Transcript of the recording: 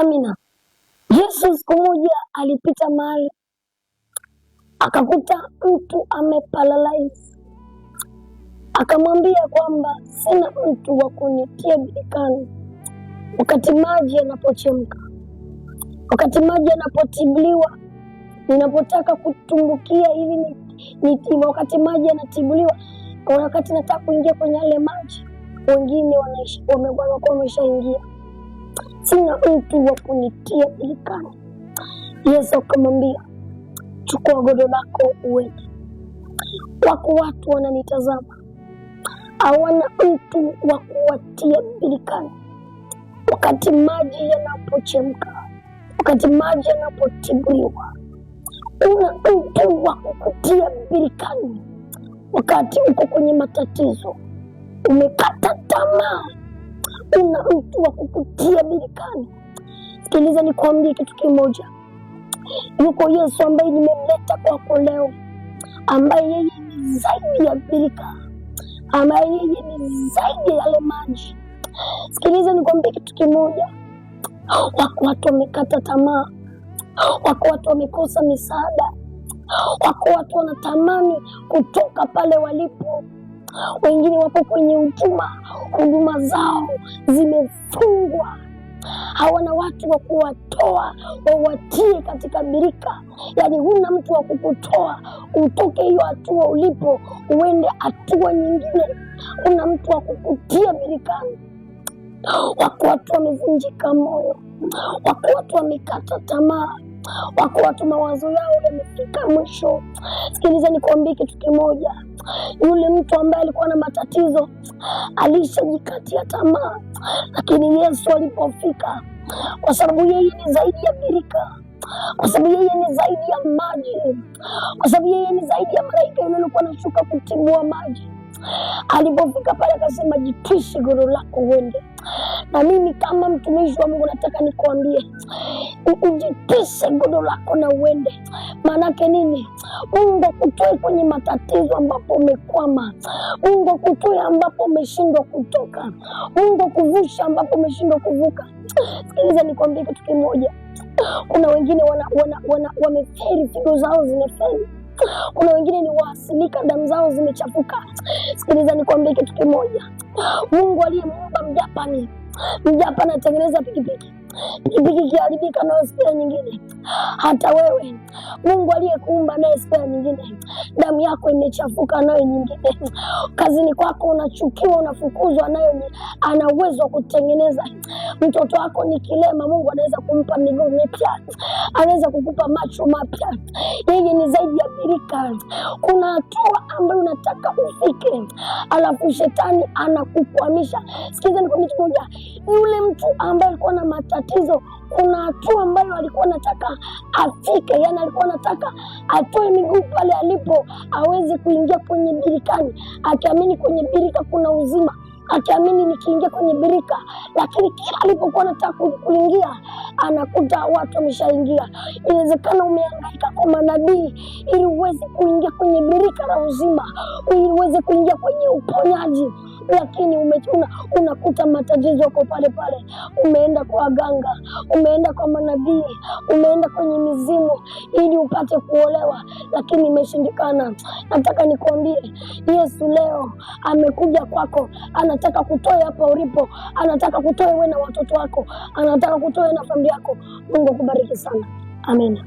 Amina. Yesu siku moja alipita mahali akakuta mtu ameparalyze. Akamwambia kwamba sina mtu wa kunitia birikani wakati maji yanapochemka, wakati maji yanapotibuliwa, ninapotaka kutumbukia ili wakati maji yanatibuliwa, kwa wakati nataka kuingia kwenye yale maji, wengine wanakuwa wameshaingia. Sina mtu wa kunitia birikani. Yesu akamwambia, chukua godoro lako uende. Wako watu wananitazama, hawana mtu wa kuwatia birikani wakati maji yanapochemka, wakati maji yanapotibuliwa. Una mtu wa kukutia birikani wakati uko kwenye matatizo, umekata tamaa, una mtu wa kukutia birikani. Sikiliza nikwambie kitu kimoja. Yuko Yesu ambaye nimemleta kwako leo, ambaye yeye ni zaidi ya birika, ambaye yeye ni zaidi ya yale maji. Sikiliza nikwambie kitu kimoja. Wako watu wamekata tamaa, wako watu wamekosa misaada, wako watu wanatamani kutoka pale walipo. Wengine wapo kwenye huduma zao zimefungwa, hawana watu wa kuwatoa wawatie katika birika. Yaani huna mtu wa kukutoa utoke hiyo hatua ulipo uende hatua nyingine, huna mtu wa kukutia birikani. Wako watu wamevunjika moyo, wako watu wamekata tamaa, wako watu mawazo yao yamefika mwisho. Sikiliza nikwambie kitu kimoja. Yule mtu ambaye alikuwa na matatizo alishajikatia tamaa, lakini Yesu alipofika, kwa sababu yeye ni zaidi ya birika, kwa sababu yeye ni zaidi ya maji, kwa sababu yeye ni zaidi ya malaika yule alikuwa anashuka kutibua maji. Alipofika pale akasema, jitwishe godoro lako uende. Na mimi kama mtumishi wa Mungu nataka nikwambie, ujitwishe godoro lako na uende. Maanake nini? Mungu akutoe kwenye matatizo ambapo umekwama, Mungu akutoe ambapo umeshindwa kutoka, Mungu akuvusha ambapo umeshindwa kuvuka. Sikiliza nikwambie kitu kimoja. Kuna wengine wameferi, figo zao zimeferi. Kuna wengine ni waasilika, damu zao zimechafuka. Sikiliza nikwambie kitu kimoja. Mungu aliyemuumba Mjapani anatengeneza pikipiki kiharibika nayo spare nyingine. Hata wewe Mungu aliyekuumba naye spare nyingine, damu yako imechafuka nayo nyingine. Kazini kwako unachukiwa, unafukuzwa, nayo ana uwezo wa kutengeneza. Mtoto wako ni kilema, Mungu anaweza kumpa miguu mipya, anaweza kukupa macho mapya. Yeye ni zaidi ya birika. Kuna hatua ambayo unataka ufike, alafu shetani anakukwamisha. Sikiliza nikwambie kitu moja. Yule mtu ambaye alikuwa na matatizo, kuna hatua ambayo alikuwa anataka afike, yani alikuwa anataka atoe miguu pale alipo aweze kuingia kwenye birikani, akiamini kwenye birika kuna uzima, akiamini nikiingia kwenye birika. Lakini kila alipokuwa anataka kuingia anakuta watu wameshaingia. Inawezekana umehangaika kwa manabii ili uweze kuingia kwenye birika la uzima, ili uweze kuingia kwenye uponyaji, lakini unakuta matatizo yako pale pale. Umeenda kwa waganga, umeenda kwa manabii, umeenda kwenye mizimu ili upate kuolewa, lakini imeshindikana. Nataka nikwambie, Yesu leo amekuja kwako, anataka kutoa hapa ulipo, anataka kutoa wewe na watoto wako, anataka kutoa na familia yako. Mungu akubariki sana. Amina.